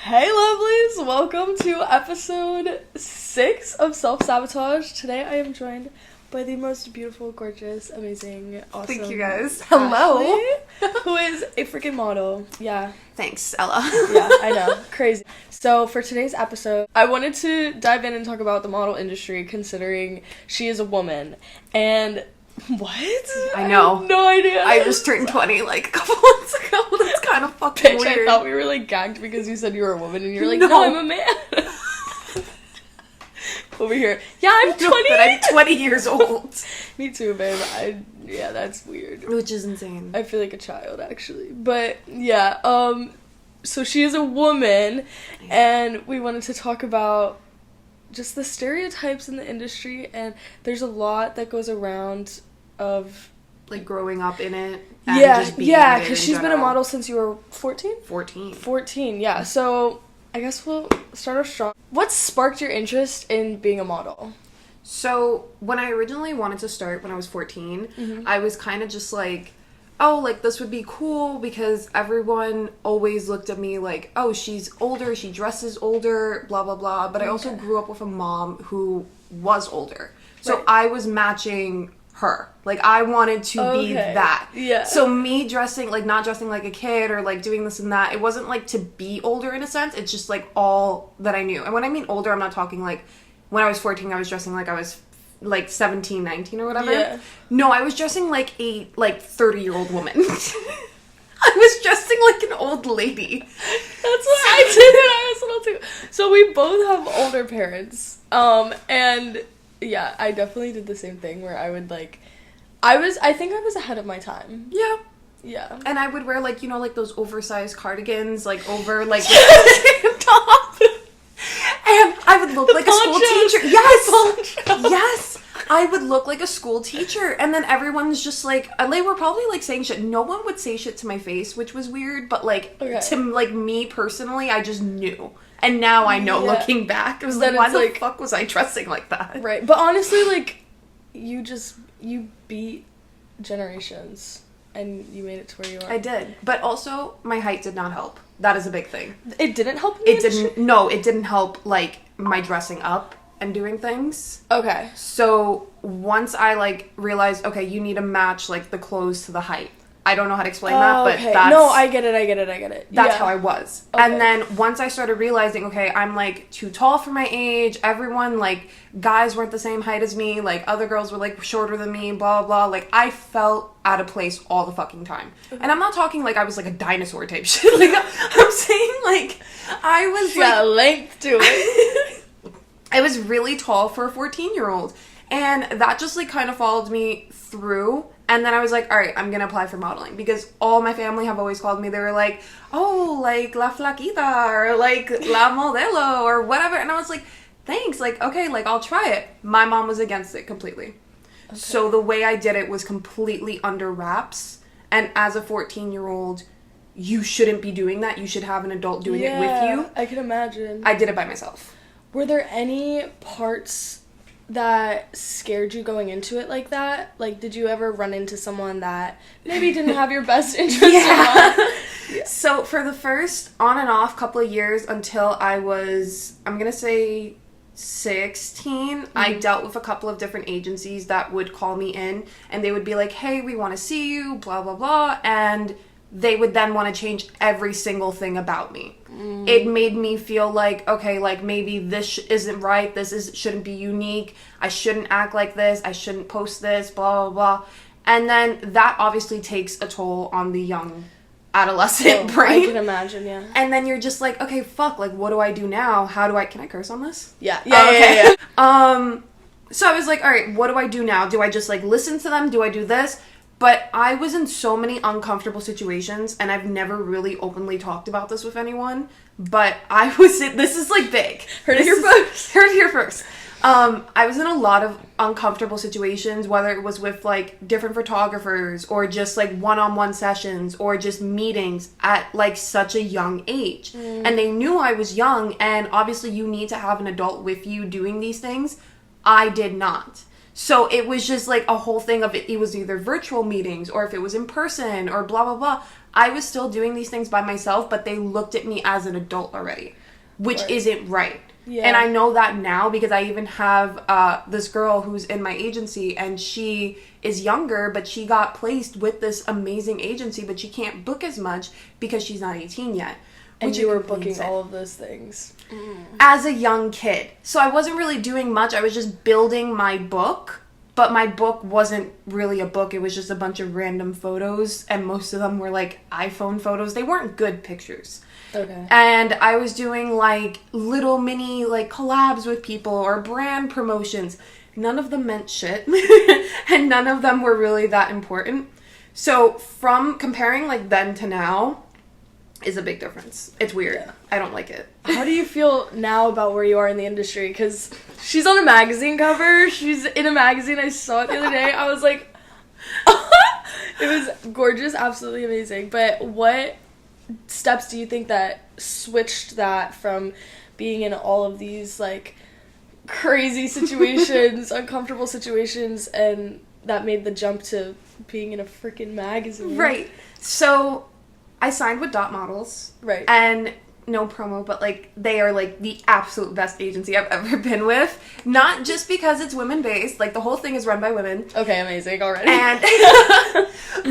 Hey lovelies, welcome to episode 6 of Self-Sabotage. Today I am joined by the most beautiful, gorgeous, amazing, awesome Thank you guys. Hello. Ashley, who is a freaking model. Yeah. Thanks, Ella. Yeah, I know. Crazy. So for today's episode, I wanted to dive in and talk about the model industry considering she is a woman. And what? I know. I have no idea. I just turned 20 like a couple months ago. That's kind of fucking Bitch, weird. I thought we were like gagged because you said you were a woman and you're like, No. no, I'm a man. Over here. Yeah, I'm 20. But I'm 20 years old. Me too, babe. Yeah, that's weird. Which is insane. I feel like a child, actually. But, yeah, so she is a woman, and we wanted to talk about just the stereotypes in the industry, and there's a lot that goes around of... Like growing up in it. And Yeah, just being yeah, in it because in she's been a general. model since you were 14? 14. 14, yeah. So, I guess we'll start off strong. What sparked your interest in being a model? So, when I originally wanted to start when I was 14, Mm-hmm. I was kind of just like, oh, like, this would be cool because everyone always looked at me like, oh, she's older, she dresses older, blah, blah, blah. But I also Okay. grew up with a mom who was older. So, Right. I was matching her. Like, I wanted to be Okay. that. Yeah. So, me dressing, like, not dressing like a kid or, like, doing this and that, it wasn't, like, to be older in a sense. It's just, like, all that I knew. And when I mean older, I'm not talking, like, when I was 14, I was dressing like I was, like, 17, 19 or whatever. Yeah. No, I was dressing like a, 30-year-old woman. I was dressing like an old lady. That's what I did when I was little too. So we both have older parents. And yeah, I definitely did the same thing where I would I think I was ahead of my time. Yeah. Yeah. And I would wear, like, you know, like, those oversized cardigans, like, over, like, the top. And I would look like a school ponchos. teacher. Yes! Ponchos. Yes! I would look like a school teacher. And then everyone's just, like, they were probably, like, saying shit. No one would say shit to my face, which was weird. But, like, Okay. to, like, me personally, I just knew. And now I know, Yeah. looking back. It was Then like, why it's the like- fuck was I dressing like that? Right. But honestly, like, you beat generations and you made it to where you are. I did. But also, my height did not help. That is a big thing. It didn't help in the It industry? didn't, no, it didn't help, like, my dressing up and doing things. Okay. So once I, like, realized, okay, you need to match, like, the clothes to the height. I don't know how to explain that, but okay. that's... No, I get it. That's Yeah. how I was. Okay. And then once I started realizing, okay, I'm, like, too tall for my age. Everyone, like, guys weren't the same height as me. Like, other girls were, like, shorter than me, blah, blah, blah. Like, I felt out of place all the fucking time. And I'm not talking, like, I was, like, a dinosaur type shit. Like, I'm saying, like, I was, You got like... length to it. I was really tall for a 14-year-old. And that just, like, kind of followed me through. And then I was like, all right, I'm going to apply for modeling. Because all my family have always called me. They were like, oh, like, la flaquita, or, like, la modelo, or whatever. And I was like, thanks. Like, okay, like, I'll try it. My mom was against it completely. Okay. So the way I did it was completely under wraps. And as a 14-year-old, you shouldn't be doing that. You should have an adult doing it with you. I can imagine. I did it by myself. Were there any parts that scared you going into it like that? Like, did you ever run into someone that maybe didn't have your best interest in mind? Yeah. So for the first on and off couple of years until I was, I'm going to say 16, I dealt with a couple of different agencies that would call me in and they would be like, hey, we want to see you, blah, blah, blah. And they would then want to change every single thing about me. It made me feel like, okay, like maybe this isn't right. Shouldn't be unique. I shouldn't act like this. I shouldn't post this, blah, blah, blah. And then that obviously takes a toll on the young adolescent I brain. can imagine, yeah. And then you're just like, okay, fuck, like, what do I do now? Can I curse on this? Yeah. Oh, okay. So I was like, all right, what do I do now? Do I just, like, listen to them? Do I do this? But I was in so many uncomfortable situations, and I've never really openly talked about this with anyone, but I was in, this is, like, big. Heard it This here is- first. Heard it here first. I was in a lot of uncomfortable situations, whether it was with, like, different photographers, or just, like, one-on-one sessions, or just meetings at, like, such a young age. And they knew I was young, and obviously you need to have an adult with you doing these things. I did not. So it was just like a whole thing of it was either virtual meetings or if it was in person or blah, blah, blah. I was still doing these things by myself, but they looked at me as an adult already, which isn't right. Yeah. And I know that now because I even have this girl who's in my agency, and she is younger, but she got placed with this amazing agency, but she can't book as much because she's not 18 yet. And you were booking all of those things. As a young kid. So I wasn't really doing much. I was just building my book. But my book wasn't really a book. It was just a bunch of random photos. And most of them were like iPhone photos. They weren't good pictures. Okay. And I was doing like little mini like collabs with people or brand promotions. None of them meant shit. And none of them were really that important. So from comparing like then to now is a big difference. It's weird. Yeah. I don't like it. How do you feel now about where you are in the industry? Because she's on a magazine cover. She's in a magazine. I saw it the other day. I was like, it was gorgeous, absolutely amazing. But what steps do you think that switched that from being in all of these like crazy situations, uncomfortable situations, and that made the jump to being in a freaking magazine? Right. So I signed with Dot Models. Right. And no promo, but like they are like the absolute best agency I've ever been with. Not just because it's women based, like the whole thing is run by women. Okay, amazing already. And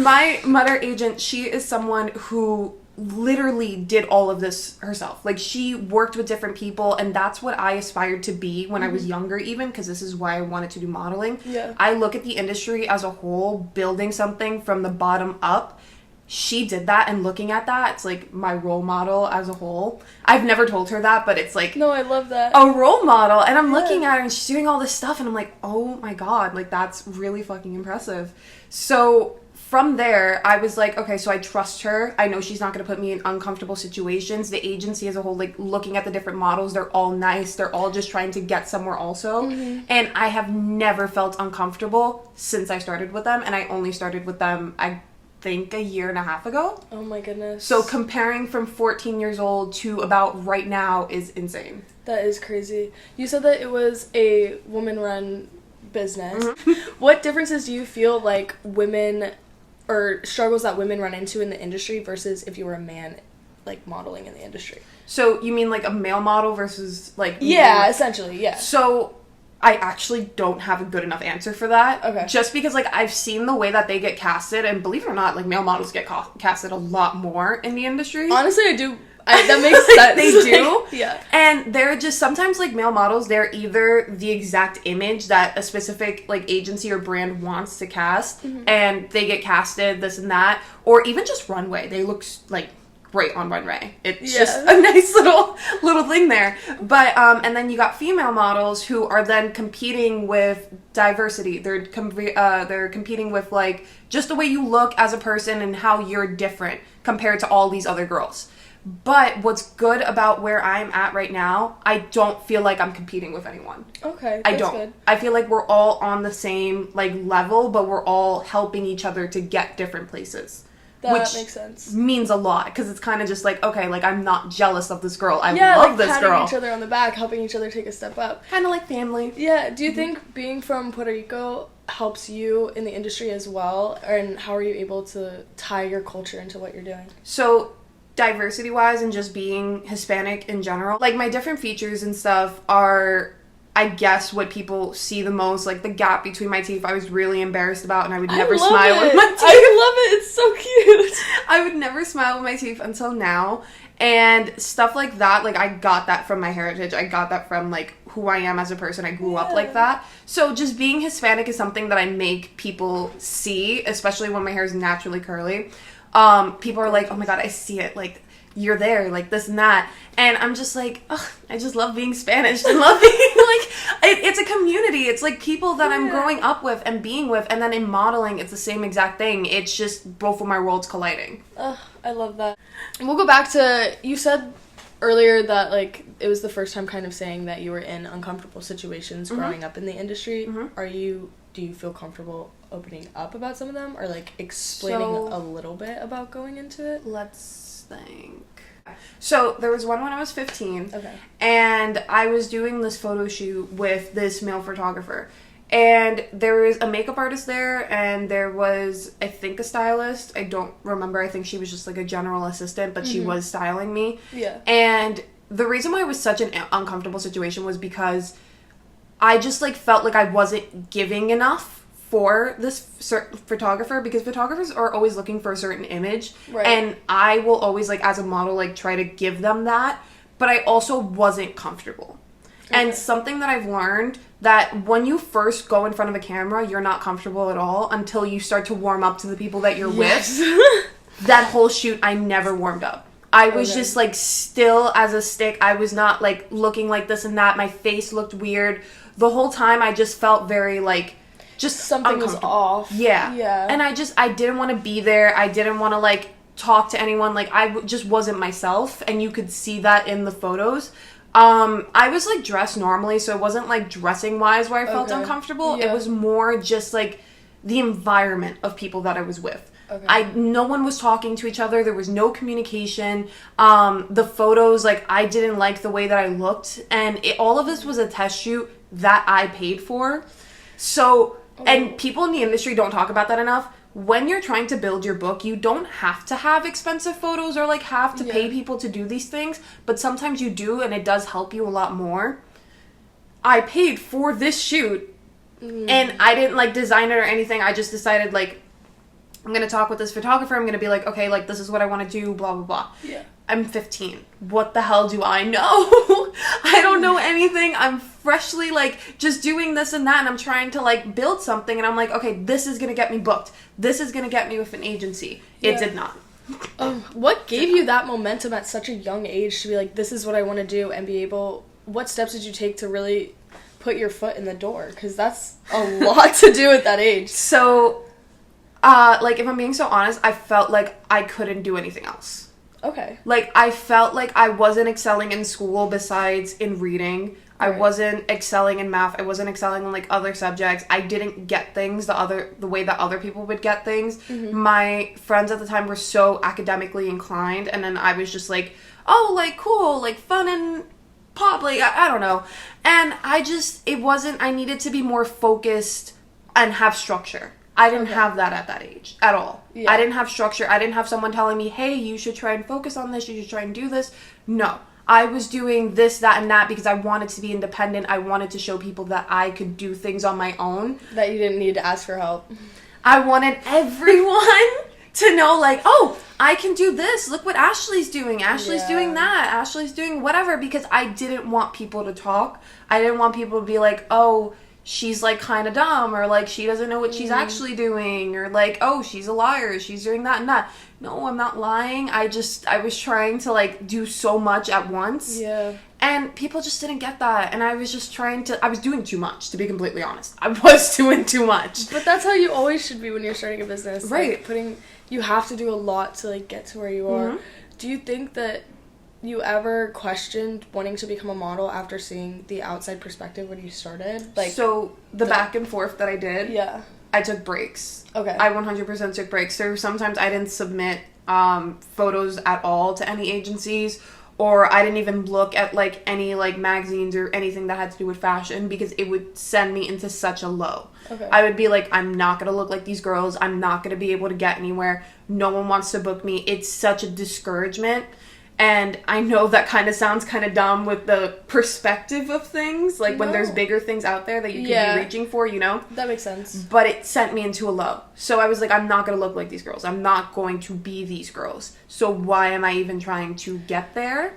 my mother agent, she is someone who literally did all of this herself. Like she worked with different people, and that's what I aspired to be when I was younger, even because this is why I wanted to do modeling. Yeah. I look at the industry as a whole, building something from the bottom up. She did that, and looking at that, it's like my role model as a whole. I've never told her that, but it's like No, I love that. a role model. And I'm looking at her and she's doing all this stuff, and I'm like, oh my god, like that's really fucking impressive. So from there, I was like, okay, so I trust her. I know she's not going to put me in uncomfortable situations. The agency as a whole, like looking at the different models, they're all nice. They're all just trying to get somewhere also. And I have never felt uncomfortable since I started with them. And I only started with them, I think, a year and a half ago. Oh my goodness. So comparing from 14 years old to about right now is insane. That is crazy. You said that it was a woman-run business. What differences do you feel like women, or struggles that women run into in the industry versus if you were a man, like modeling in the industry? So you mean like a male model versus like... Yeah, essentially, yeah. So I actually don't have a good enough answer for that. Okay. Just because like I've seen the way that they get casted, and believe it or not, like male models get casted a lot more in the industry. Honestly, I do. That makes sense. They do. Like, yeah. And they're just sometimes like male models, they're either the exact image that a specific like agency or brand wants to cast, and they get casted this and that, or even just runway. They look like great on runway. It's just a nice little thing there. But and then you got female models who are then competing with diversity. They're competing with like just the way you look as a person and how you're different compared to all these other girls. But what's good about where I'm at right now, I don't feel like I'm competing with anyone. Okay, I that's don't. good. I feel like we're all on the same like level, but we're all helping each other to get different places. That which makes sense. means a lot, because it's kind of just like, okay, like I'm not jealous of this girl. I Yeah, love like this patting girl. each other on the back, helping each other take a step up. Kind of like family. Yeah, do you think being from Puerto Rico helps you in the industry as well? And how are you able to tie your culture into what you're doing? So diversity wise and just being Hispanic in general, like my different features and stuff are, I guess, what people see the most. Like the gap between my teeth, I was really embarrassed about, and I would never smile with my teeth. I love it. It's so cute. I would never smile with my teeth until now. And stuff like that, like I got that from my heritage. I got that from like who I am as a person. I grew up like that. So just being Hispanic is something that I make people see, especially when my hair is naturally curly. People are like, oh my god, I see it, like you're there, like this and that, and I'm just like, ugh, I just love being Spanish and love being like it's a community. It's like people that I'm growing up with and being with, and then in modeling it's the same exact thing. It's just both of my worlds colliding. I love that. We'll go back to, you said earlier that like it was the first time kind of saying that you were in uncomfortable situations growing up in the industry. Do you feel comfortable opening up about some of them, or like explaining a little bit about going into it? Let's think. So there was one when I was 15. Okay. And I was doing this photo shoot with this male photographer. And there was a makeup artist there, and there was, I think, a stylist. I don't remember. I think she was just like a general assistant, but she was styling me. Yeah. And the reason why it was such an uncomfortable situation was because I just like felt like I wasn't giving enough for this certain photographer, because photographers are always looking for a certain image. Right. And I will always, like, as a model, like, try to give them that. But I also wasn't comfortable. Okay. And something that I've learned, that when you first go in front of a camera, you're not comfortable at all until you start to warm up to the people that you're with. That whole shoot, I never warmed up. I was just, like, still as a stick. I was not, like, looking like this and that. My face looked weird. The whole time, I just felt very, like, just something was off. Yeah. Yeah. And I didn't want to be there. I didn't want to, like, talk to anyone. Like, just wasn't myself. And you could see that in the photos. I was, like, dressed normally, so it wasn't, like, dressing-wise where I felt uncomfortable. Yeah. It was more just, like, the environment of people that I was with. Okay. No one was talking to each other. There was no communication. The photos, like, I didn't like the way that I looked. And all of this was a test shoot that I paid for. So, and people in the industry don't talk about that enough. When you're trying to build your book, you don't have to have expensive photos or, like, have to pay people to do these things. But sometimes you do, and it does help you a lot more. I paid for this shoot, and I didn't, like, design it or anything. I just decided, like, I'm going to talk with this photographer. I'm going to be like, okay, like, this is what I want to do, blah, blah, blah. Yeah. I'm 15. What the hell do I know? I don't know anything. I'm freshly, like, just doing this and that, and I'm trying to, like, build something, and I'm like, okay, this is going to get me booked. This is going to get me with an agency. It did not. What gave you that momentum at such a young age to be like, this is what I want to do, and be able... What steps did you take to really put your foot in the door? Because that's a lot to do at that age. So... like, if I'm being so honest, I felt like I couldn't do anything else. Okay. Like, I felt like I wasn't excelling in school besides in reading. Right. I wasn't excelling in math. I wasn't excelling in, like, other subjects. I didn't get things the way that other people would get things. Mm-hmm. My friends at the time were so academically inclined, and then I was just like, oh, like, cool, like, fun and pop, like, I don't know. And I needed to be more focused and have structure. I didn't have that at that age at all. Yeah. I didn't have structure. I didn't have someone telling me, hey, you should try and focus on this. You should try and do this. No. I was doing this, that, and that because I wanted to be independent. I wanted to show people that I could do things on my own. That you didn't need to ask for help. I wanted everyone to know, like, oh, I can do this. Look what Ashley's doing. Ashley's doing that. Ashley's doing whatever, because I didn't want people to talk. I didn't want people to be like, oh, she's, like, kind of dumb, or, like, she doesn't know what she's actually doing, or, like, oh, she's a liar, she's doing that and that. No, I'm not lying. I was trying to, like, do so much at once. Yeah. And people just didn't get that, and I was just I was doing too much, to be completely honest. I was doing too much. But that's how you always should be when you're starting a business. Right. Like, you have to do a lot to, like, get to where you are. Mm-hmm. Do you think that you ever questioned wanting to become a model after seeing the outside perspective when you started? Like, so the back and forth that I did, I took breaks. Okay. I 100% took breaks. So sometimes I didn't submit photos at all to any agencies, or I didn't even look at, like, any, like, magazines or anything that had to do with fashion, because it would send me into such a low. Okay. I would be like, I'm not going to look like these girls. I'm not going to be able to get anywhere. No one wants to book me. It's such a discouragement. And I know that kind of sounds kind of dumb with the perspective of things, like when there's bigger things out there that you can be reaching for, you know? That makes sense. But it sent me into a low. So I was like, I'm not going to look like these girls. I'm not going to be these girls. So why am I even trying to get there?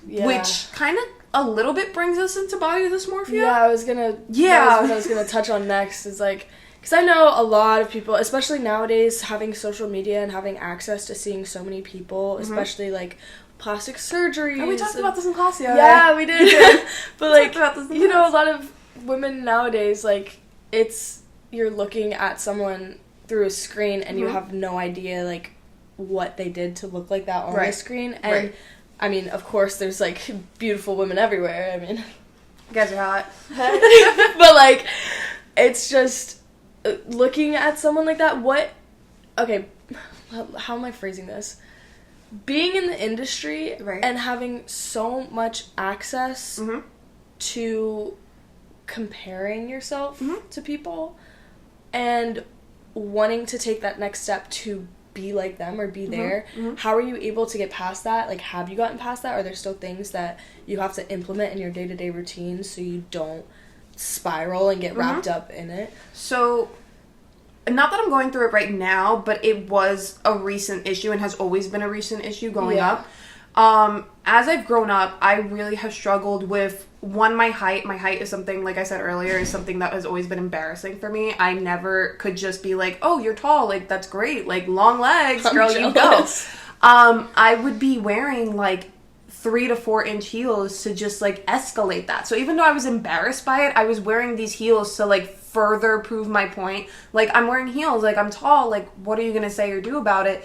Yeah. Which kind of a little bit brings us into body dysmorphia. Yeah, I was going to... Yeah. That was what I was going to touch on next, is like... Because I know a lot of people, especially nowadays, having social media and having access to seeing so many people, especially, like, plastic surgeries. Oh, we talked about this in class, yeah, we did. But, like, you know, a lot of women nowadays, like, you're looking at someone through a screen and you have no idea, like, what they did to look like that on the screen. And, I mean, of course, there's, like, beautiful women everywhere. I mean... You guys are hot. But, like, it's just... Looking at someone like that, how am I phrasing this? Being in the industry and having so much access to comparing yourself Mm-hmm. to people and wanting to take that next step to be like them or be there. Mm-hmm. How are you able to get past that? Like, have you gotten past that? Are there still things that you have to implement in your day-to-day routine so you don't spiral and get wrapped up in it? So, not that I'm going through it right now, but it was a recent issue and has always been a recent issue growing Yeah. up. As I've grown up, I really have struggled with, one, my height. My height is something, like I said earlier, is something that has always been embarrassing for me. I never could just be like, oh, you're tall, like, that's great, like, long legs, I'm girl, you go. jealous. I would be wearing, like, 3 to 4 inch heels to just, like, escalate that. So even though I was embarrassed by it, I was wearing these heels to, like, further prove my point. Like, I'm wearing heels, like, I'm tall, like, what are you gonna say or do about it?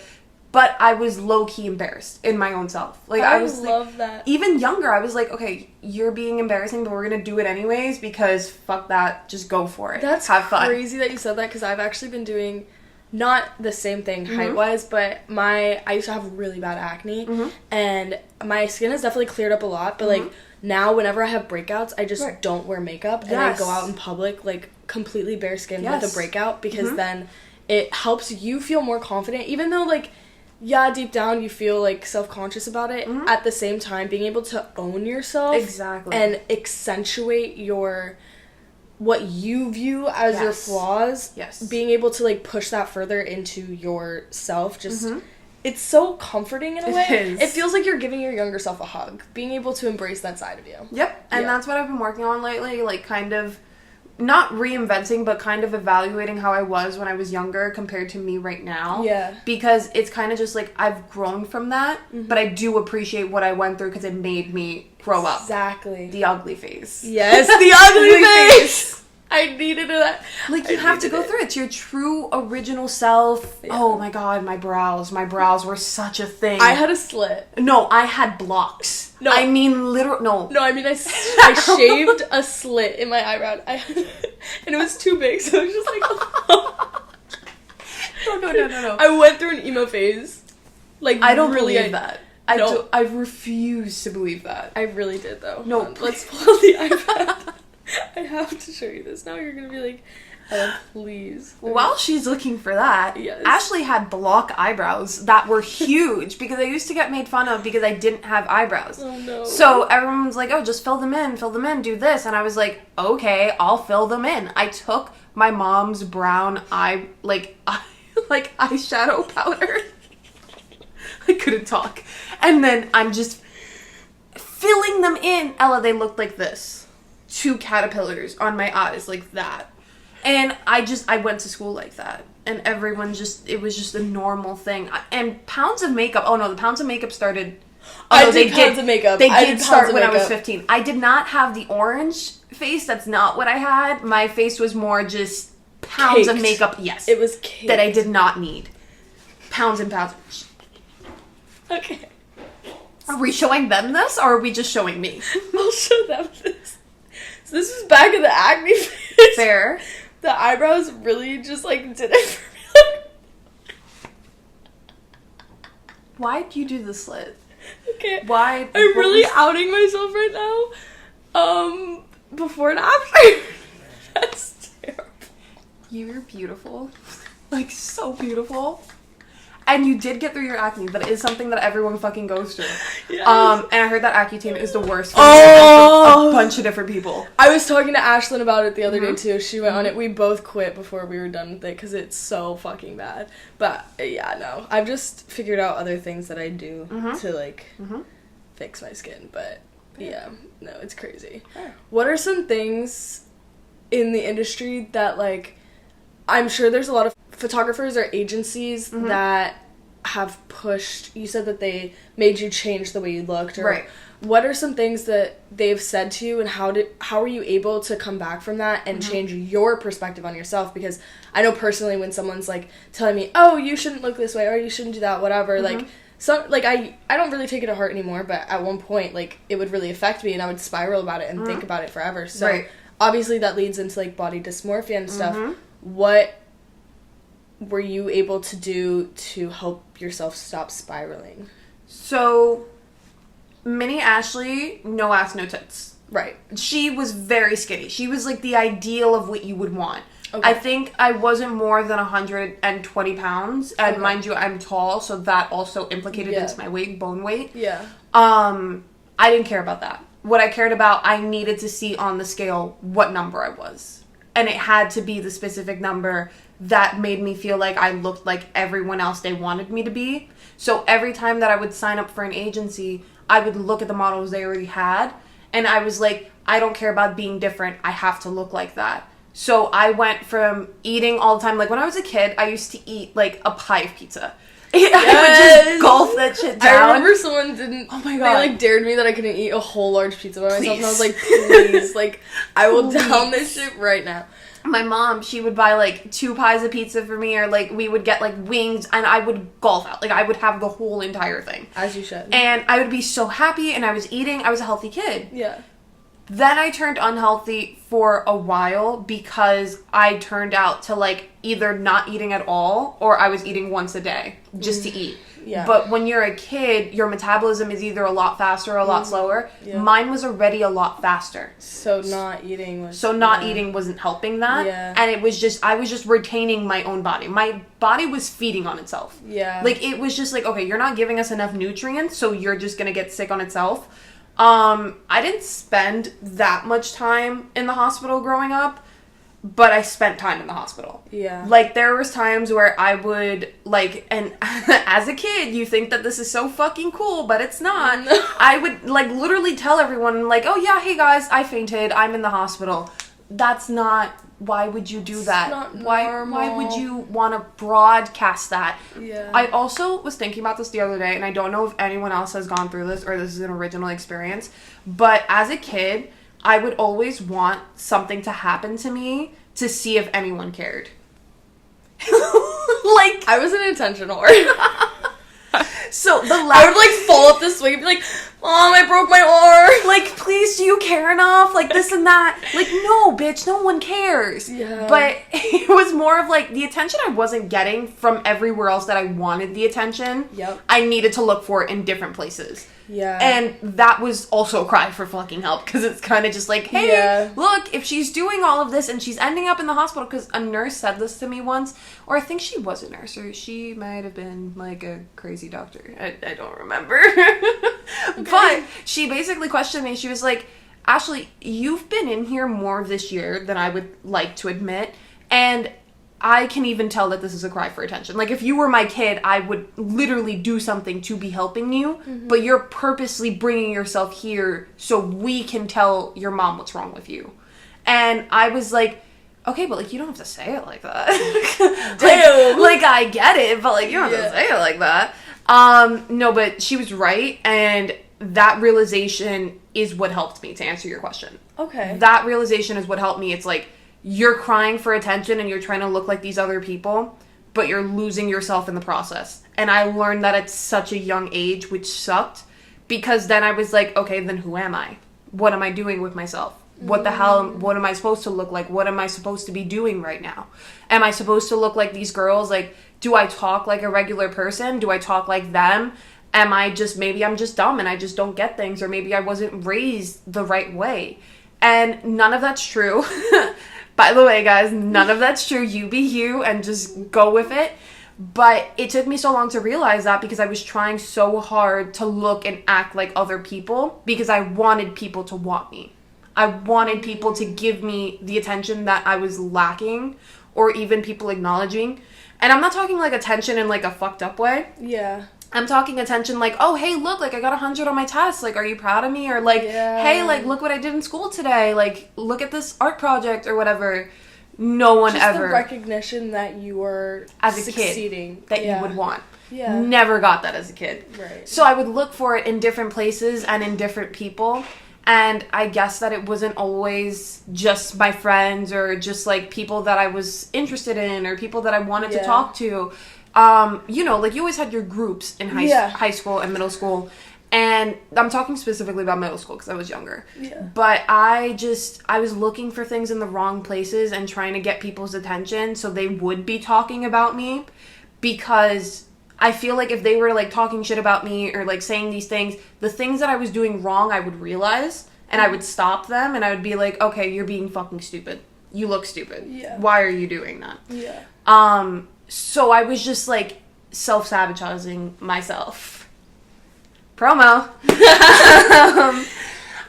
But I was low-key embarrassed in my own self. Like, I was love like, that. even younger, I was like, okay, you're being embarrassing, but we're gonna do it anyways because fuck that, just go for it. That's have fun. crazy that you said that, because I've actually been doing not the same thing height-wise, but I used to have really bad acne, and my skin has definitely cleared up a lot, but like now whenever I have breakouts, I just don't wear makeup, and I go out in public like completely bare skin with a breakout, because then it helps you feel more confident, even though like, yeah, deep down you feel like self-conscious about it. At the same time, being able to own yourself and accentuate what you view as your flaws, being able to like push that further into yourself, just it's so comforting in a way. It feels like you're giving your younger self a hug, being able to embrace that side of you. Yep. And that's what I've been working on lately, like kind of not reinventing, but kind of evaluating how I was when I was younger compared to me right now. Yeah. Because it's kind of just like I've grown from that, but I do appreciate what I went through because it made me grow up. Exactly. The ugly face. Yes, the ugly face. I needed that. Like, you have to go through it. It's your true original self. Yeah. Oh my god, my brows. My brows were such a thing. I had a slit. No, I had blocks. No. I mean, literal. No. No, I mean, I shaved a slit in my eyebrow. And it was too big, so it was just like... No. I went through an emo phase. Like, I don't really believe that. I refuse to believe that. I really did, though. No. Let's pull the iPad. I have to show you this. Now you're gonna be like, oh, please. While she's looking for that, Ashley had block eyebrows that were huge because I used to get made fun of because I didn't have eyebrows. Oh no. So everyone was like, oh, just fill them in, do this. And I was like, okay, I'll fill them in. I took my mom's brown eyeshadow powder. I couldn't talk. And then I'm just filling them in. Ella, they looked like this. 2 caterpillars on my eyes like that. And I went to school like that. And everyone it was just a normal thing. And pounds of makeup. Oh no, the pounds of makeup started. They did pounds of makeup. They did start when I was 15. I did not have the orange face. That's not what I had. My face was more just pounds of makeup. Yes. It was caked. That I did not need. Pounds and pounds. Okay. Are we showing them this or are we just showing me? I'll show them this. So this is back of the acne phase. Fair. The eyebrows really just like did it for me. Why'd you do the slit? Okay. Why? I'm really outing myself right now. Before and after. That's terrible. You're beautiful. Like, so beautiful. And you did get through your acne, but it is something that everyone fucking goes through. Yes. And I heard that Accutane is the worst for a bunch of different people. I was talking to Ashlyn about it the other day too. She went on it. We both quit before we were done with it because it's so fucking bad. But yeah, no. I've just figured out other things that I do to like fix my skin. But yeah, no, it's crazy. What are some things in the industry that like, I'm sure there's a lot of photographers or agencies that have pushed, you said that they made you change the way you looked, or what are some things that they've said to you, and how were you able to come back from that and change your perspective on yourself? Because I know personally when someone's like telling me, oh, you shouldn't look this way, or you shouldn't do that, whatever, like I don't really take it to heart anymore, but at one point like it would really affect me and I would spiral about it and think about it forever. So obviously that leads into like body dysmorphia and stuff. What were you able to do to help yourself stop spiraling? So, mini Ashley, no ass, no tits. Right. She was very skinny. She was like the ideal of what you would want. Okay. I think I wasn't more than 120 pounds. And mind you, I'm tall, so that also implicated into my weight, bone weight. Yeah. I didn't care about that. What I cared about, I needed to see on the scale what number I was. And it had to be the specific number that made me feel like I looked like everyone else they wanted me to be. So every time that I would sign up for an agency, I would look at the models they already had. And I was like, I don't care about being different. I have to look like that. So I went from eating all the time. Like when I was a kid, I used to eat like a pie of pizza. I would just gulp that shit down. I remember someone didn't. Oh my God. They like dared me that I couldn't eat a whole large pizza by myself, and I was like, please, like I will down this shit right now. My mom, she would buy like 2 pies of pizza for me, or like we would get like wings, and I would gulp out. Like I would have the whole entire thing. As you should. And I would be so happy, and I was eating. I was a healthy kid. Yeah. Then I turned unhealthy for a while because I turned out to like either not eating at all or I was eating once a day just to eat. Yeah. But when you're a kid, your metabolism is either a lot faster or a lot slower. Yeah. Mine was already a lot faster. So not eating was... eating wasn't helping that. Yeah. And it was just, I was just retaining my own body. My body was feeding on itself. Yeah. Like it was just like, okay, you're not giving us enough nutrients, so you're just going to get sick on itself. I didn't spend that much time in the hospital growing up, but I spent time in the hospital. Yeah. Like, there was times where I would, like, and as a kid, you think that this is so fucking cool, but it's not. I would, like, literally tell everyone, like, oh, yeah, hey, guys, I fainted. I'm in the hospital. That's not... Why would you do that? Not why would you want to broadcast that? Yeah. I also was thinking about this the other day, and I don't know if anyone else has gone through this or this is an original experience, but as a kid, I would always want something to happen to me to see if anyone cared. Like, I was an attention whore. So I would like fall up this way and be like, Mom, I broke my arm. Like, please, do you care enough? Like, this and that. Like, no, bitch, no one cares. Yeah. But it was more of like the attention I wasn't getting from everywhere else that I wanted the attention. Yep. I needed to look for it in different places. Yeah. And that was also a cry for fucking help, because it's kind of just like, hey, look, if she's doing all of this and she's ending up in the hospital, because a nurse said this to me once, or I think she was a nurse, or she might have been like a crazy doctor. I don't remember. Okay. But she basically questioned me. She was like, Ashley, you've been in here more this year than I would like to admit, and I can even tell that this is a cry for attention. Like, if you were my kid, I would literally do something to be helping you, but you're purposely bringing yourself here so we can tell your mom what's wrong with you. And I was like, okay, but, like, you don't have to say it like that. like, I get it, but, like, you don't have to say it like that. No, but she was right, and that realization is what helped me, to answer your question. Okay. That realization is what helped me. It's like, you're crying for attention and you're trying to look like these other people, but you're losing yourself in the process. And I learned that at such a young age, which sucked, because then I was like, okay, then who am I? What am I doing with myself? What the hell, what am I supposed to look like? What am I supposed to be doing right now? Am I supposed to look like these girls? Like, do I talk like a regular person? Do I talk like them? Am I just, maybe I'm just dumb and I just don't get things, or maybe I wasn't raised the right way. And none of that's true. By the way, guys, none of that's true. You be you and just go with it. But it took me so long to realize that, because I was trying so hard to look and act like other people, because I wanted people to want me. I wanted people to give me the attention that I was lacking, or even people acknowledging. And I'm not talking like attention in like a fucked up way. Yeah. I'm talking attention like, oh, hey, look, like, I got 100 on my test. Like, are you proud of me? Or, like, hey, like, look what I did in school today. Like, look at this art project or whatever. No one just ever. The recognition that you were as a succeeding. Kid that you would want. Yeah. Never got that as a kid. Right. So I would look for it in different places and in different people. And I guess that it wasn't always just my friends or just, like, people that I was interested in or people that I wanted to talk to. You know, like, you always had your groups in high school and middle school, and I'm talking specifically about middle school because I was younger. Yeah. But I was looking for things in the wrong places and trying to get people's attention so they would be talking about me, because I feel like if they were, like, talking shit about me or, like, saying these things, the things that I was doing wrong I would realize, and I would stop them and I would be like, okay, you're being fucking stupid. You look stupid. Yeah. Why are you doing that? Yeah. So I was just like self-sabotaging myself. Promo.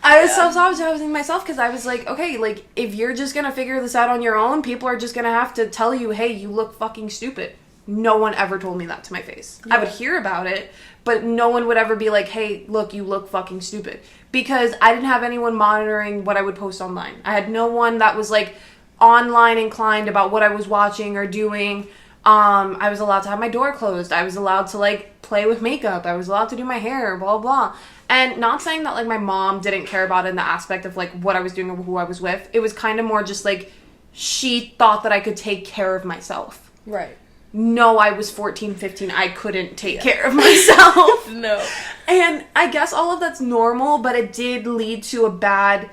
I was self-sabotaging myself because I was like, okay, like, if you're just gonna figure this out on your own, people are just gonna have to tell you, hey, you look fucking stupid. No one ever told me that to my face. Yeah. I would hear about it, but no one would ever be like, hey, look, you look fucking stupid. Because I didn't have anyone monitoring what I would post online. I had no one that was, like, online inclined about what I was watching or doing. I was allowed to have my door closed. I was allowed to, like, play with makeup. I was allowed to do my hair, blah, blah. And not saying that, like, my mom didn't care about it in the aspect of, like, what I was doing or who I was with. It was kind of more just, like, she thought that I could take care of myself. Right. No, I was 14, 15. I couldn't take care of myself. No. And I guess all of that's normal, but it did lead to a bad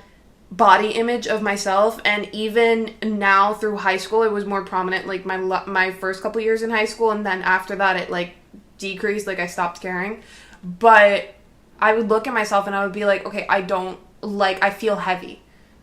body image of myself. And even now through high school, it was more prominent, like, my first couple years in high school. And then after that, it, like, decreased. Like, I stopped caring. But I would look at myself and I would be like, okay, I feel heavy.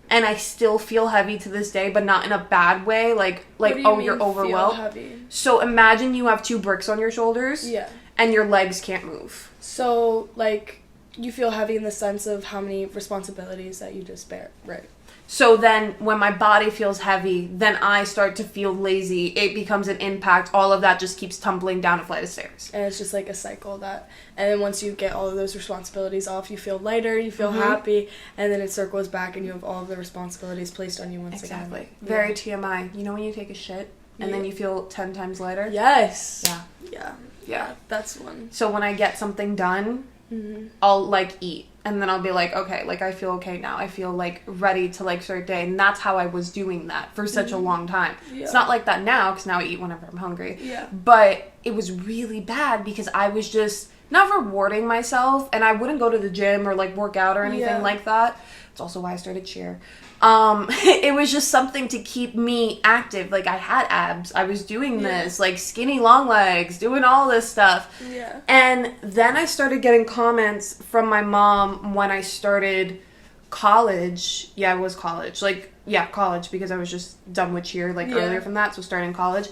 And I still feel heavy to this day, but not in a bad way. Like, you're overwhelmed. Feel heavy? So imagine you have 2 bricks on your shoulders. Yeah. And your legs can't move. So, like, you feel heavy in the sense of how many responsibilities that you just bear. Right. So then when my body feels heavy, then I start to feel lazy. It becomes an impact. All of that just keeps tumbling down a flight of stairs. And it's just like a cycle that, and then once you get all of those responsibilities off, you feel lighter, you feel happy, and then it circles back and you have all of the responsibilities placed on you once again. Exactly. Very TMI. You know when you take a shit and then you feel 10 times lighter? Yes. Yeah. Yeah. That's one. So when I get something done, I'll, like, eat. And then I'll be like, okay, like, I feel okay now. I feel, like, ready to, like, start day. And that's how I was doing that for such a long time. Yeah. It's not like that now, because now I eat whenever I'm hungry. Yeah. But it was really bad because I was just not rewarding myself. And I wouldn't go to the gym or, like, work out or anything like that. It's also why I started cheer. It was just something to keep me active. Like, I had abs. I was doing this. Like, skinny long legs. Doing all this stuff. Yeah. And then I started getting comments from my mom when I started college. Yeah, it was college. Like, yeah, college, because I was just done with cheer, like, earlier from that, so starting college.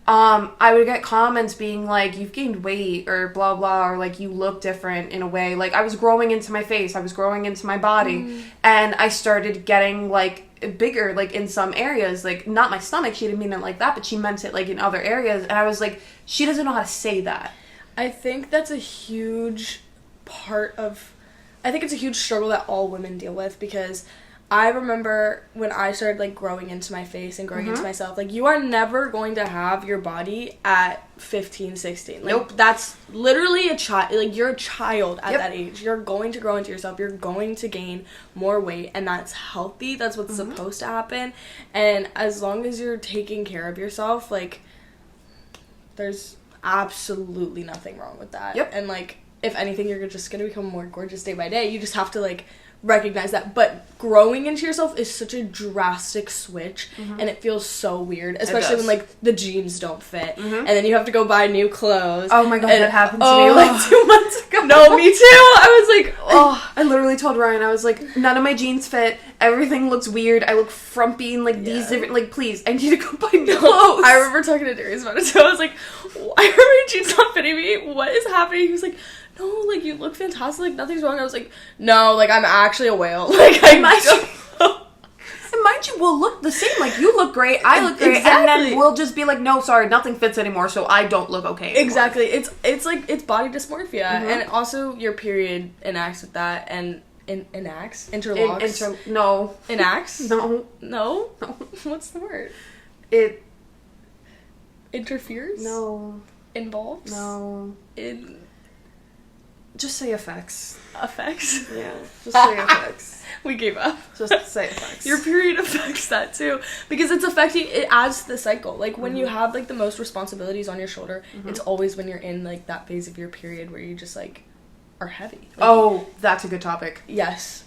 I would get comments being like, you've gained weight, or blah, blah, or, like, you look different in a way. Like, I was growing into my face. I was growing into my body. And I started getting, like, bigger, like, in some areas. Like, not my stomach. She didn't mean it like that, but she meant it, like, in other areas. And I was like, she doesn't know how to say that. I think that's a huge part of, I think it's a huge struggle that all women deal with, because I remember when I started, like, growing into my face and growing into myself, like, you are never going to have your body at 15, 16. Like, Nope. That's literally a child. Like, you're a child at that age. You're going to grow into yourself. You're going to gain more weight, and that's healthy. That's what's supposed to happen. And as long as you're taking care of yourself, like, there's absolutely nothing wrong with that. Yep. And, like, if anything, you're just going to become more gorgeous day by day. You just have to, like, recognize that. But growing into yourself is such a drastic switch, and it feels so weird, especially when, like, the jeans don't fit, and then you have to go buy new clothes. Oh my god, and, that happened to me, like, 2 months ago. No, me too. I was like, oh. I literally told Ryan, I was like, none of my jeans fit. Everything looks weird. I look frumpy and, like, these different, like, please, I need to go buy new clothes. I remember talking to Darius about it too. I was like, why are my jeans not fitting me? What is happening? He was like, no, like, you look fantastic. Like, nothing's wrong. I was like, no, like, I'm actually a whale. Like, I might. And mind you, we'll look the same. Like, you look great, I look great, Exactly. and then we'll just be like, no, sorry, nothing fits anymore, so I don't look okay anymore. Exactly. It's like, it's body dysmorphia, and also your period enacts with that, and enacts, interlocks. No. Enacts. No. No. What's the word? It. Interferes. No. Involves. No. Just say effects. Affects. Yeah. Just say effects. We gave up. Just say effects. Your period affects that too, because it's affecting. It adds to the cycle. Like, when you have, like, the most responsibilities on your shoulder, it's always when you're in, like, that phase of your period where you just, like, are heavy. Like, Oh, that's a good topic. yes.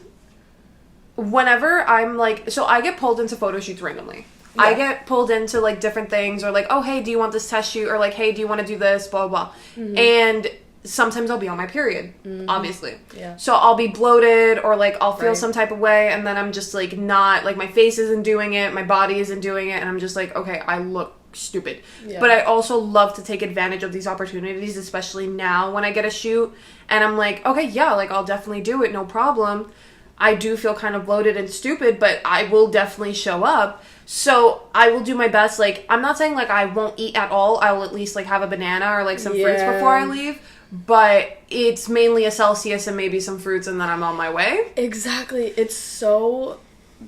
Whenever I'm, like, so I get pulled into photo shoots randomly. Yeah. I get pulled into, like, different things, or, like, oh, hey, do you want this test shoot? Or, like, hey, do you want to do this? Blah, blah, blah. And sometimes I'll be on my period, obviously. Yeah. So I'll be bloated or, like, I'll feel Right. some type of way, and then I'm just, like, not, like, my face isn't doing it, my body isn't doing it, and I'm just like, okay, I look stupid. Yeah. But I also love to take advantage of these opportunities, especially now when I get a shoot, and I'm like, okay, yeah, like, I'll definitely do it, no problem. I do feel kind of bloated and stupid, but I will definitely show up. So I will do my best. Like, I'm not saying, like, I won't eat at all. I will at least, like, have a banana or, like, some fruits Yeah. before I leave. But it's mainly a Celsius and maybe some fruits, and then I'm on my way. Exactly. It's so...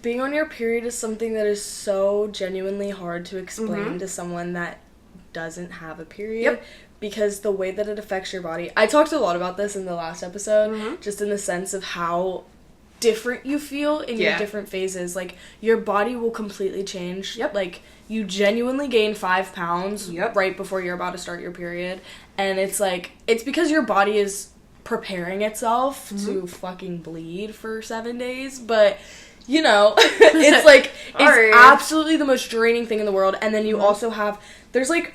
Being on your period is something that is so genuinely hard to explain to someone that doesn't have a period. Yep. Because the way that it affects your body... I talked a lot about this in the last episode, just in the sense of how different you feel in your Yeah. different phases. Like, your body will completely change. Yep. Like, you genuinely gain 5 pounds Yep. right before you're about to start your period. And it's like... It's because your body is preparing itself to fucking bleed for 7 days. But... You know, it's like, Sorry. it's absolutely the most draining thing in the world. And then you also have, there's like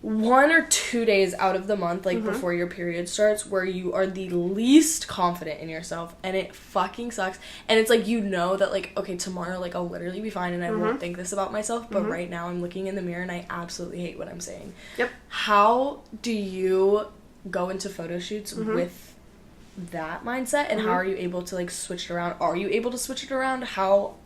1 or 2 days out of the month, like before your period starts, where you are the least confident in yourself. And it fucking sucks. And it's like, you know that, like, okay, tomorrow, like, I'll literally be fine and I won't think this about myself. But right now I'm looking in the mirror and I absolutely hate what I'm saying. Yep. How do you go into photo shoots with that mindset, and how are you able to, like, switch it around? Are you able to switch it around? How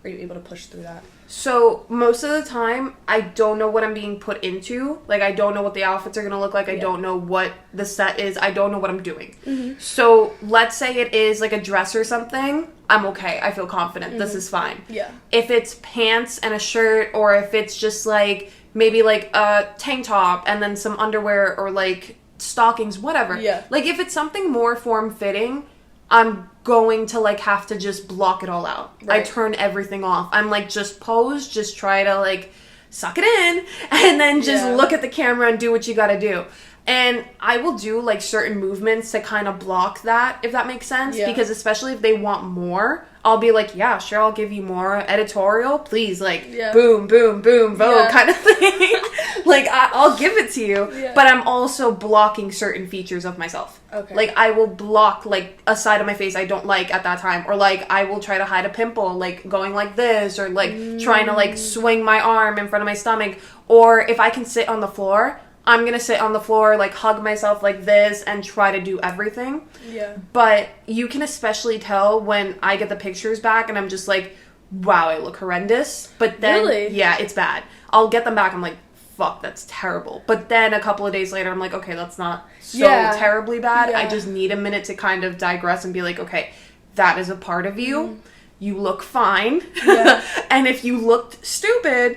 are you able to push through that? So most of the time, I don't know what I'm being put into. Like, I don't know what the outfits are going to look like. I don't know what the set is. I don't know what I'm doing. So let's say it is, like, a dress or something. I'm okay. I feel confident. This is fine. Yeah. If it's pants and a shirt, or if it's just, like, maybe, like, a tank top and then some underwear or, like, stockings, whatever. Yeah. Like, if it's something more form-fitting, I'm going to, like, have to just block it all out. Right. I turn everything off. I'm like, just pose, just try to, like, suck it in, and then just Yeah. look at the camera and do what you gotta do. And I will do, like, certain movements to kind of block that, if that makes sense. Yeah. Because especially if they want more, I'll be like, yeah, sure, I'll give you more. Editorial, please, like, Yeah. boom, boom, boom, Vogue Yeah. kind of thing. Like, I'll give it to you. Yeah. But I'm also blocking certain features of myself. Okay. Like, I will block, like, a side of my face I don't like at that time. Or, like, I will try to hide a pimple, like, going like this. Or, like, trying to, like, swing my arm in front of my stomach. Or if I can sit on the floor, I'm gonna sit on the floor, like, hug myself like this and try to do everything. Yeah. But you can especially tell when I get the pictures back and I'm just like, wow, I look horrendous. But then, Really? yeah, it's bad. I'll get them back, I'm like, fuck, that's terrible. But then a couple of days later, I'm like, okay, that's not so Yeah. terribly bad. I Yeah. just need a minute to kind of digress and be like, okay, that is a part of you. You look fine. Yeah. And if you looked stupid,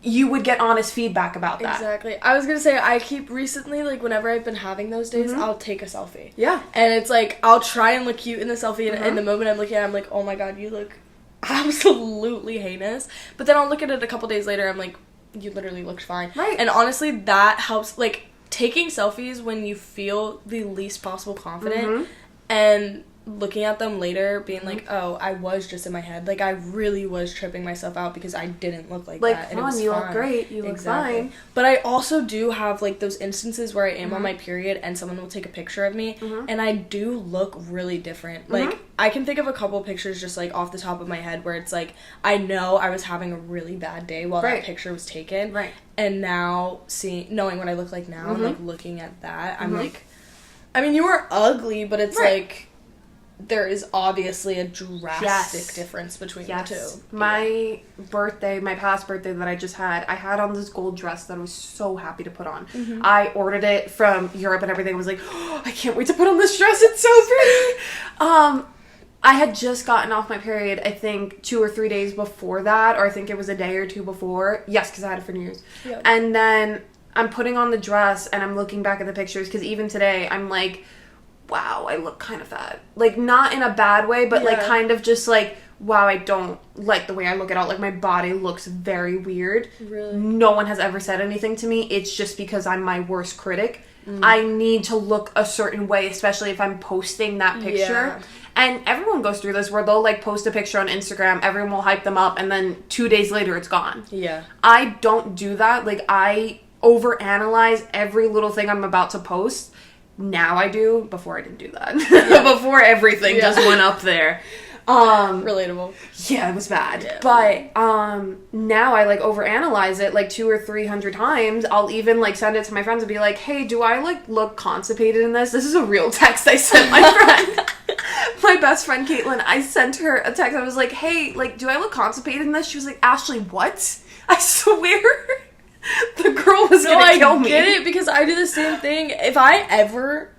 you would get honest feedback about that. Exactly. I was gonna say, I keep recently, like, whenever I've been having those days, I'll take a selfie. Yeah. And it's like, I'll try and look cute in the selfie, and in the moment I'm looking at it, I'm like, oh my god, you look absolutely heinous. But then I'll look at it a couple days later, I'm like, you literally looked fine. Right. And honestly, that helps, like, taking selfies when you feel the least possible confident, and looking at them later being like, oh, I was just in my head. Like, I really was tripping myself out because I didn't look like Like, that. come And it on, was you look fine. great, you look fine. But I also do have, like, those instances where I am on my period and someone will take a picture of me, and I do look really different. Like, I can think of a couple pictures just, like, off the top of my head where it's like, I know I was having a really bad day while Right. that picture was taken. Right. And now, knowing what I look like now, and, like, looking at that, I'm like, I mean, you were ugly, but it's Right. like, there is obviously a drastic Yes. difference between Yes. the two. My birthday, my past birthday that I just had, I had on this gold dress that I was so happy to put on. I ordered it from Europe and everything. I was like, oh, I can't wait to put on this dress. It's so pretty. I had just gotten off my period, I think 2 or 3 days before that, or I think it was a day or two before. Yes, because I had it for New Year's. Yep. And then I'm putting on the dress and I'm looking back at the pictures, because even today I'm like, wow, I look kind of fat. Like, not in a bad way, but, like, Yeah. kind of just, like, wow, I don't like the way I look at all. Like, my body looks very weird. Really? No one has ever said anything to me. It's just because I'm my worst critic. I need to look a certain way, especially if I'm posting that picture. Yeah. And everyone goes through this where they'll, like, post a picture on Instagram, everyone will hype them up, and then 2 days later it's gone. Yeah. I don't do that. Like, I overanalyze every little thing I'm about to post. now I do. Before I didn't do that. Before everything just went up there. Relatable. Yeah, it was bad. Yeah. But now I like overanalyze it like 200 or 300 times. I'll even like send it to my friends and be like, hey, do I like look constipated in this? This is a real text I sent my friend. My best friend Caitlin, I sent her a text. I was like, hey, like, do I look constipated in this? She was like, Ashley, what? I swear. The girl was gonna kill me. I get it, because I do the same thing. If I ever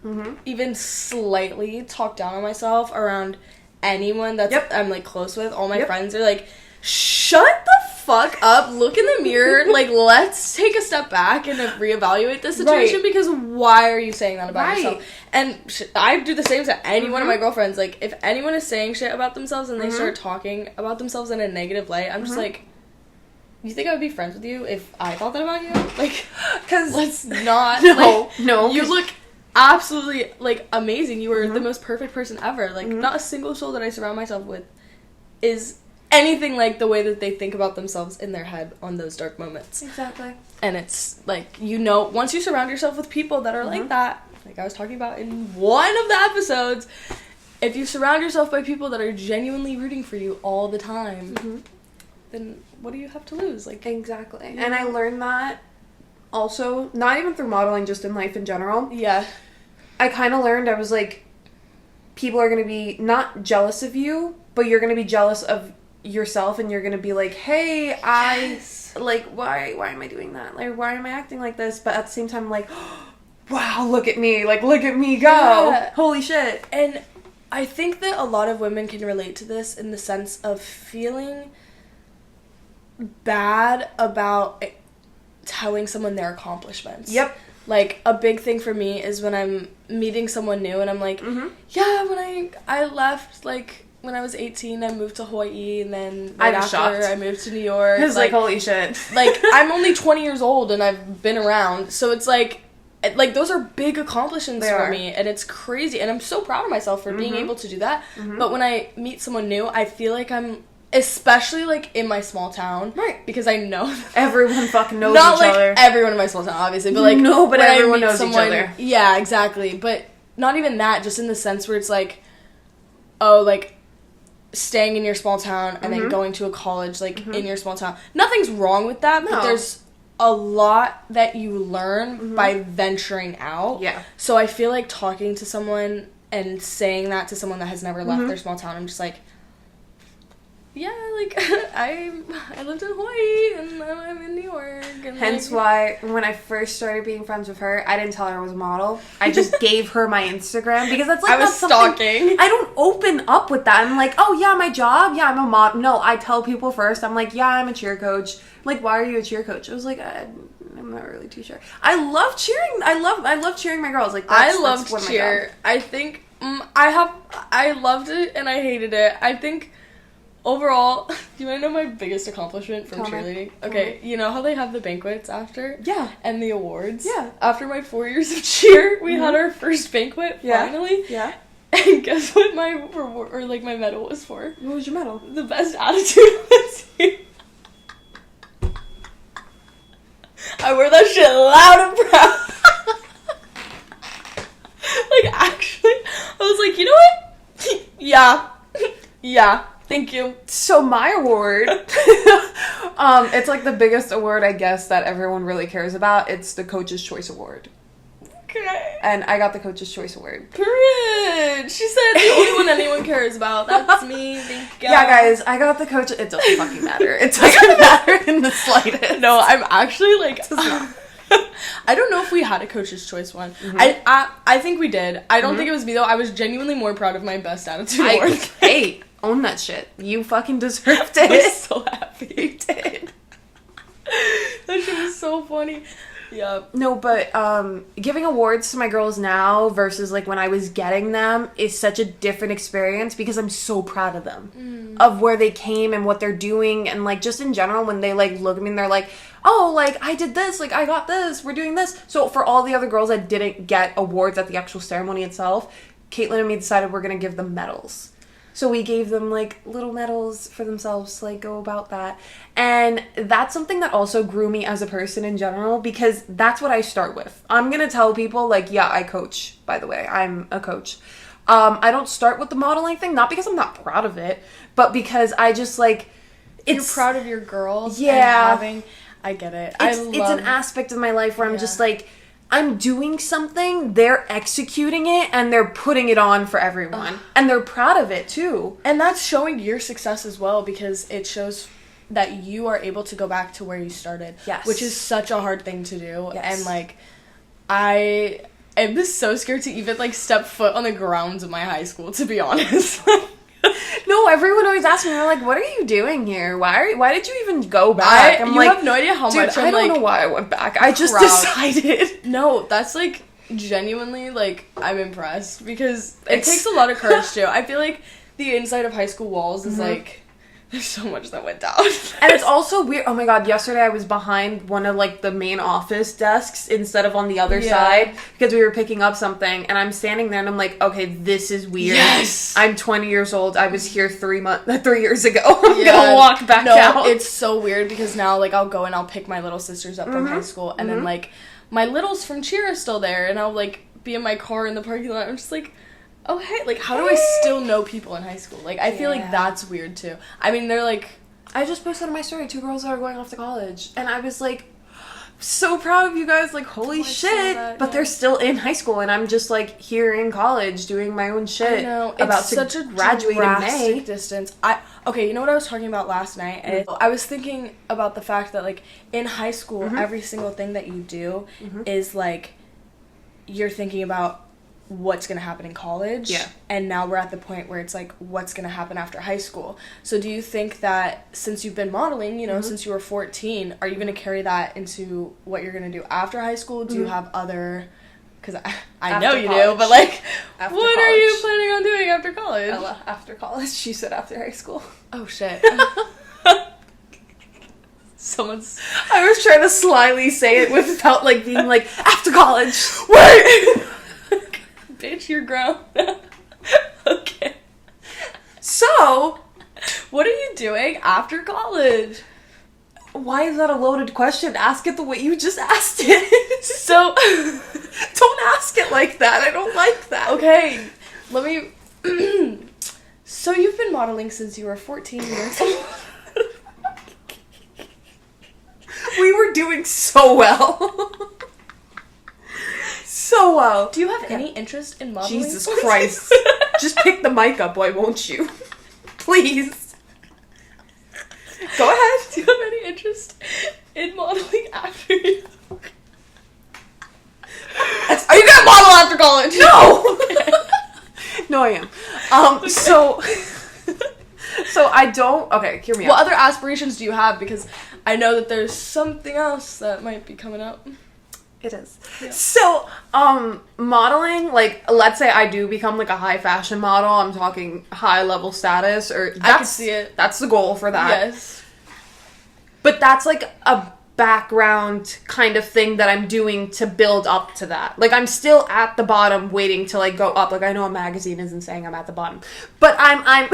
even slightly talk down on myself around anyone that's I'm like close with, all my friends are like, shut the fuck up, look in the mirror, like, let's take a step back and reevaluate this situation, because why are you saying that about yourself? And I do the same to any one of my girlfriends. Like, if anyone is saying shit about themselves and they start talking about themselves in a negative light, I'm just like, you think I would be friends with you if I thought that about you? Like, because let's not. No. You look absolutely, like, amazing. You are the most perfect person ever. Like, not a single soul that I surround myself with is anything like the way that they think about themselves in their head on those dark moments. Exactly. And it's, like, you know, once you surround yourself with people that are like that, like I was talking about in one of the episodes, if you surround yourself by people that are genuinely rooting for you all the time, then what do you have to lose? Like, exactly. And I learned that also, not even through modeling, just in life in general. Yeah. I kind of learned, I was like, people are going to be not jealous of you, but you're going to be jealous of yourself, and you're going to be like, hey, like, why am I doing that? Like, why am I acting like this? But at the same time, I'm like, wow, look at me. Like, look at me go. Yeah. Holy shit. And I think that a lot of women can relate to this in the sense of feeling bad about telling someone their accomplishments. Yep. Like, a big thing for me is when I'm meeting someone new and I'm like, yeah, when I left, like, when I was 18, I moved to Hawaii, and then right after shocked. I moved to New York. I was like, holy shit. Like, I'm only 20 years old and I've been around, so it's like those are big accomplishments for me, and it's crazy, and I'm so proud of myself for being able to do that. But when I meet someone new, I feel like I'm, especially, like, in my small town, because I know everyone fucking knows not each like other. Everyone in my small town, obviously, but like, no, but when everyone I meet knows each other. Yeah, exactly. But not even that, just in the sense where it's like, oh, like, staying in your small town and then going to a college, like, in your small town. Nothing's wrong with that, but there's a lot that you learn by venturing out. Yeah. So I feel like talking to someone and saying that to someone that has never left their small town, I'm just like, yeah, like, I lived in Hawaii, and now I'm in New York. And hence why, when I first started being friends with her, I didn't tell her I was a model. I just gave her my Instagram, because that's like, I was stalking. I don't open up with that. I'm like, oh yeah, my job, yeah, I'm a model. No, I tell people first. I'm like, yeah, I'm a cheer coach. Like, why are you a cheer coach? I was like, I'm not really too sure. I love cheering. I love cheering my girls. Like, I loved cheer. I think I loved it and I hated it. I think overall, do you want to know my biggest accomplishment from cheerleading? Okay, you know how they have the banquets after? Yeah. And the awards? Yeah. After my 4 years of cheer, we had our first banquet, finally. Yeah. And guess what my reward, or like my medal was for? What was your medal? The best attitude of the team. I wear that shit loud and proud. Like, actually, I was like, you know what? Yeah. Thank you. So my award, it's like the biggest award, I guess, that everyone really cares about. It's the Coach's Choice Award. Okay. And I got the Coach's Choice Award. Period. She said the only one anyone cares about. That's me. Thank you. Yeah, guys, I got the Coach. It doesn't fucking matter. It doesn't matter in the slightest. No, I'm actually like, I don't know if we had a Coach's Choice one. I think we did. I don't think it was me though. I was genuinely more proud of my best attitude award. Hey, own that shit. You fucking deserved it. I was so happy you did. That shit was so funny. Yeah. No, but giving awards to my girls now versus like when I was getting them is such a different experience, because I'm so proud of them, of where they came and what they're doing, and like just in general when they like look at me and they're like, oh, like I did this, like I got this, we're doing this. So for all the other girls that didn't get awards at the actual ceremony itself, Caitlin and me decided we're gonna give them medals. So we gave them, like, little medals for themselves to, like, go about that. And that's something that also grew me as a person in general, because that's what I start with. I'm going to tell people, like, yeah, I coach, by the way. I'm a coach. I don't start with the modeling thing, not because I'm not proud of it, but because I just, like, You're proud of your girls. Yeah. And I get it. It's an aspect of my life where I'm just, like, I'm doing something, they're executing it, and they're putting it on for everyone. And they're proud of it, too. And that's showing your success as well, because it shows that you are able to go back to where you started. Yes. Which is such a hard thing to do. Yes. And, like, I am just so scared to even, like, step foot on the grounds of my high school, to be honest. No, everyone always asks me, they're like, what are you doing here? Why did you even go back? You have no idea how much I don't know why I went back. I just decided. No, that's, like, genuinely, like, I'm impressed, because it takes a lot of courage, too. I feel like the inside of high school walls is, like, there's so much that went down. And it's also weird. Oh my god, yesterday I was behind one of, like, the main office desks instead of on the other side because we were picking up something, and I'm standing there and I'm like, okay, this is weird. Yes. I'm 20 years old. I was here 3 years ago. I'm gonna walk back out. It's so weird, because now, like, I'll go and I'll pick my little sisters up from high school, and then, like, my littles from cheer are still there, and I'll, like, be in my car in the parking lot. I'm just like, oh, hey, like, how do I still know people in high school? Like, I feel like that's weird, too. I mean, they're, like... I just posted on my story 2 girls that are going off to college, and I was, like, so proud of you guys, like, holy shit, but they're still in high school, and I'm just, like, here in college doing my own shit. I know, about it's such a graduate in May. Distance. Okay, you know what I was talking about last night? And I was thinking about the fact that, like, in high school, every single thing that you do is, like, you're thinking about what's going to happen in college. Yeah. And now we're at the point where it's like, what's going to happen after high school? So do you think that since you've been modeling, you know, since you were 14, are you going to carry that into what you're going to do after high school? Do you have other... Because I know you do, but, like, what are you planning on doing after college? Ella, after college. She said after high school. Oh, shit. Someone's... I was trying to slyly say it without, like, being like, after college. Wait! Bitch, you're grown. Okay. So, what are you doing after college? Why is that a loaded question? Ask it the way you just asked it. So, don't ask it like that. I don't like that. Okay, let me... So you've been modeling since you were 14 years old. We were doing so well. So well. Do you have any interest in modeling? Jesus Christ. Just pick the mic up, why won't you? Please. Go ahead. Do you have any interest in modeling after you? Are you gonna model after college? No! Okay. No, I am. Okay. So I don't... Okay, hear me out. What other aspirations do you have? Because I know that there's something else that might be coming up. It is. Yeah. So, modeling, like, let's say I do become, like, a high fashion model. I'm talking high level status, or I can see it. That's the goal for that. Yes. But that's, like, a background kind of thing that I'm doing to build up to that. Like, I'm still at the bottom waiting to, like, go up. Like, I know a magazine isn't saying I'm at the bottom. But I'm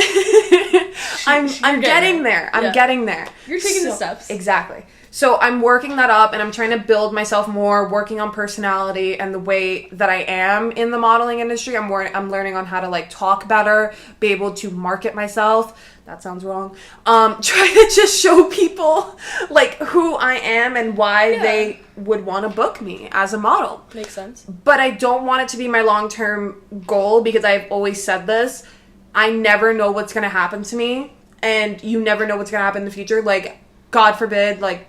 getting there. I'm getting there. You're taking the steps. Exactly. So I'm working that up, and I'm trying to build myself more, working on personality and the way that I am in the modeling industry. I'm learning on how to, like, talk better, be able to market myself. That sounds wrong. Try to just show people, like, who I am and why they would want to book me as a model. Makes sense. But I don't want it to be my long-term goal, because I've always said this. I never know what's going to happen to me, and you never know what's going to happen in the future. Like, God forbid, like,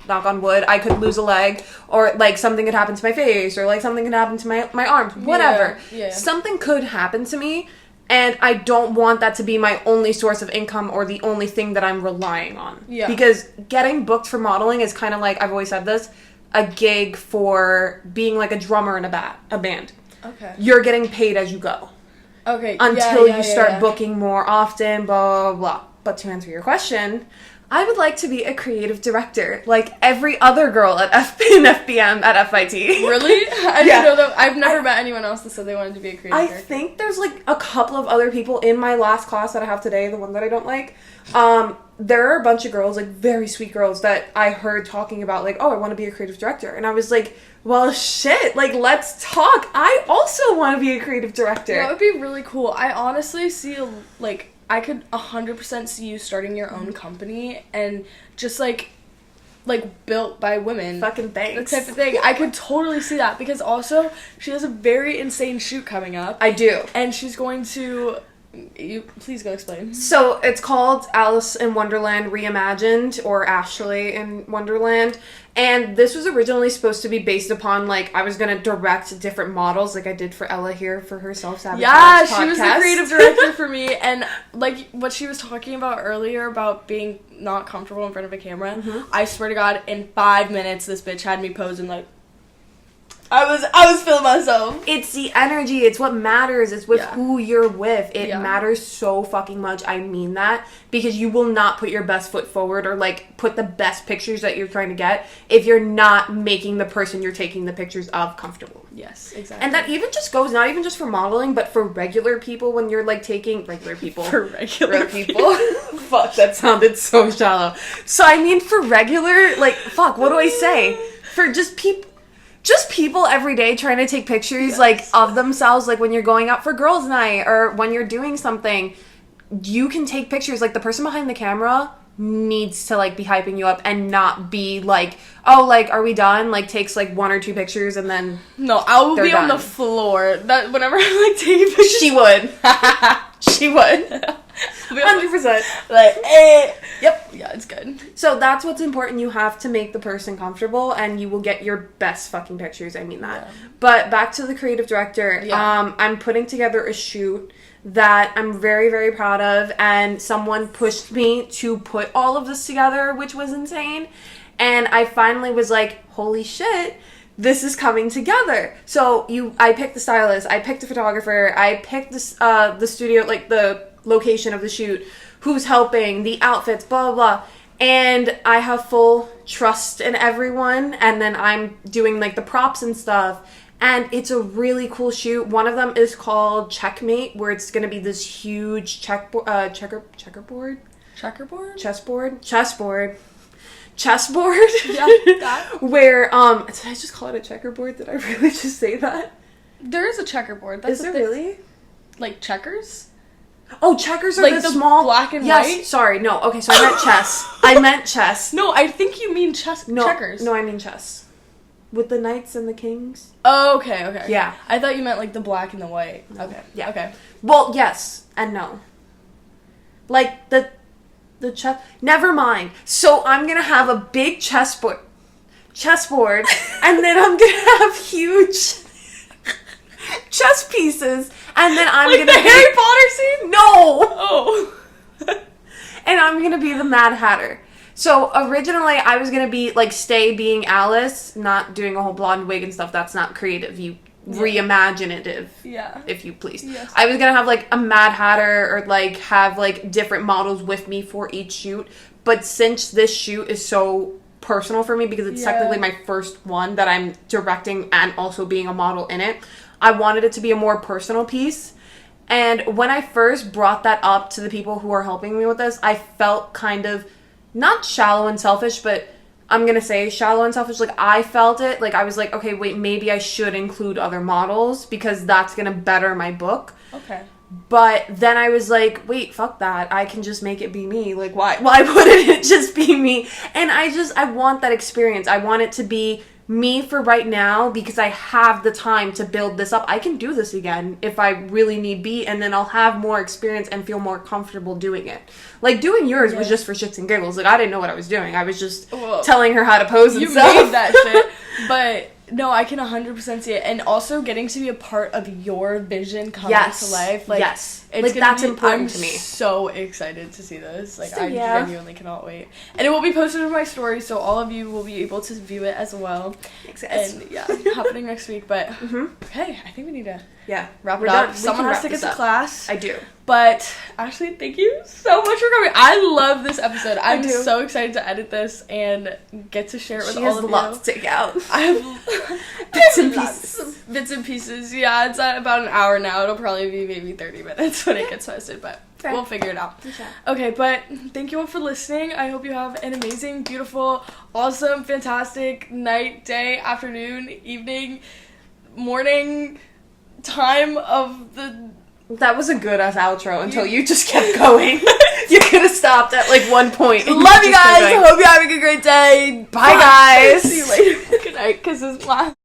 knock on wood, I could lose a leg, or, like, something could happen to my face, or, like, something could happen to my arms, whatever. Yeah. Something could happen to me, and I don't want that to be my only source of income or the only thing that I'm relying on. Yeah. Because getting booked for modeling is kind of like, I've always said this, a gig for being, like, a drummer in a band. Okay. You're getting paid as you go. Okay. Until you start booking more often, blah, blah, blah. But to answer your question, I would like to be a creative director, like every other girl at in FBM at FIT. Really? I didn't know that. I've never met anyone else that said they wanted to be a creative director. I think there's like a couple of other people in my last class that I have today, the one that I don't like. There are a bunch of girls, like very sweet girls, that I heard talking about, like, oh, I want to be a creative director. And I was like, well, shit, like, let's talk. I also want to be a creative director. That would be really cool. I honestly see, like, I could 100% see you starting your own company and just, like built by women. Fucking thanks. That type of thing. I could totally see that because also she has a very insane shoot coming up. I do. And she's going to... please go explain. So it's called Alice in Wonderland Reimagined, or Ashley in Wonderland, and this was originally supposed to be based upon, like, I was gonna direct different models, like I did for Ella here for her self-sabotage podcast. She was the creative director for me, and like what she was talking about earlier about being not comfortable in front of a camera, I swear to God, in 5 minutes this bitch had me posing like I was feeling myself. It's the energy. It's what matters. It's with who you're with. It matters so fucking much. I mean that. Because you will not put your best foot forward or, like, put the best pictures that you're trying to get if you're not making the person you're taking the pictures of comfortable. Yes, exactly. And that even just goes, not even just for modeling, but for regular people when you're, like, taking... Regular people. For regular people. Fuck, that sounded so shallow. So, I mean, for regular... Like, fuck, what do I say? For just people... Just people every day trying to take pictures, like, of themselves, like, when you're going out for girls' night or when you're doing something, you can take pictures. Like, the person behind the camera needs to, like, be hyping you up and not be, like, oh, like, are we done? Like, takes, like, 1 or 2 pictures and then no, I will be done. On the floor. That whenever I'm, like, taking pictures. She would. She would. 100%. Like, Yep. Yeah, it's good. So that's what's important. You have to make the person comfortable and you will get your best fucking pictures. I mean that. Yeah. But back to the creative director. Yeah. I'm putting together a shoot that I'm very, very proud of, and someone pushed me to put all of this together, which was insane. And I finally was like, holy shit, this is coming together. So I picked the stylist, I picked the photographer, I picked the studio, like the location of the shoot, who's helping, the outfits, blah, blah, blah. And I have full trust in everyone, and then I'm doing, like, the props and stuff. And it's a really cool shoot. One of them is called Checkmate, where it's going to be this huge chessboard? Checkerboard? Chessboard. Yeah, that. Where, did I just call it a checkerboard? Did I really just say that? There is a checkerboard. Is there really? Like checkers? Oh, checkers are like the small... black and yes, white? Sorry, no. Okay, so I meant chess. I meant chess. No, I think you mean checkers. No, I mean chess. With the knights and the kings. Oh, okay. Yeah. I thought you meant, like, the black and the white. No. Okay. Yeah. Okay. Well, yes and no. Like, the chess... Never mind. So, I'm gonna have a big chessboard, and then I'm gonna have huge chess pieces, and then I'm like gonna the Harry Potter scene? No! Oh. And I'm gonna be the Mad Hatter. So, originally, I was gonna be, like, stay being Alice, not doing a whole blonde wig and stuff. That's not creative. You reimaginative. Yeah. If you please. Yes. I was gonna have, like, a Mad Hatter or, like, have, like, different models with me for each shoot. But since this shoot is so personal for me, because it's technically my first one that I'm directing and also being a model in it, I wanted it to be a more personal piece. And when I first brought that up to the people who are helping me with this, I felt kind of, not shallow and selfish, but I'm gonna say shallow and selfish. Like, I felt it. Like, I was like, okay, wait, maybe I should include other models because that's gonna better my book. Okay. But then I was like, wait, fuck that. I can just make it be me. Like, why wouldn't it just be me? And I want that experience. I want it to be me for right now because I have the time to build this up. I can do this again if I really need be, and then I'll have more experience and feel more comfortable doing it. Like, doing yours was just for shits and giggles. Like, I didn't know what I was doing. I was just telling her how to pose and stuff. You made that shit. But no, I can 100% see it. And also getting to be a part of your vision coming to life. Like, it's like, that's important to me. I'm so excited to see this. Like, I genuinely cannot wait. And it will be posted on my story, so all of you will be able to view it as well. Exactly. And yeah, happening next week. But okay, I think we need to Yeah. wrap it We're up. done. We Someone can has to wrap get this to up. class. I do. But Ashley, thank you so much for coming. I love this episode. I'm do. so excited to edit this and get to share it with She all has of a you. lot to take out. I have Bits and lots pieces. of bits and pieces. Yeah, it's at about an hour now. It'll probably be maybe 30 minutes when it gets posted, but Fair. we'll figure it out. Okay. Okay, but thank you all for listening. I hope you have an amazing, beautiful, awesome, fantastic night, day, afternoon, evening, morning time of the... That was a good ass outro until you just kept going. You could have stopped at like one point. and Love you just kept guys. going. Hope you're having a great day. Bye, guys. See you later. Good night. Kisses. Mwah.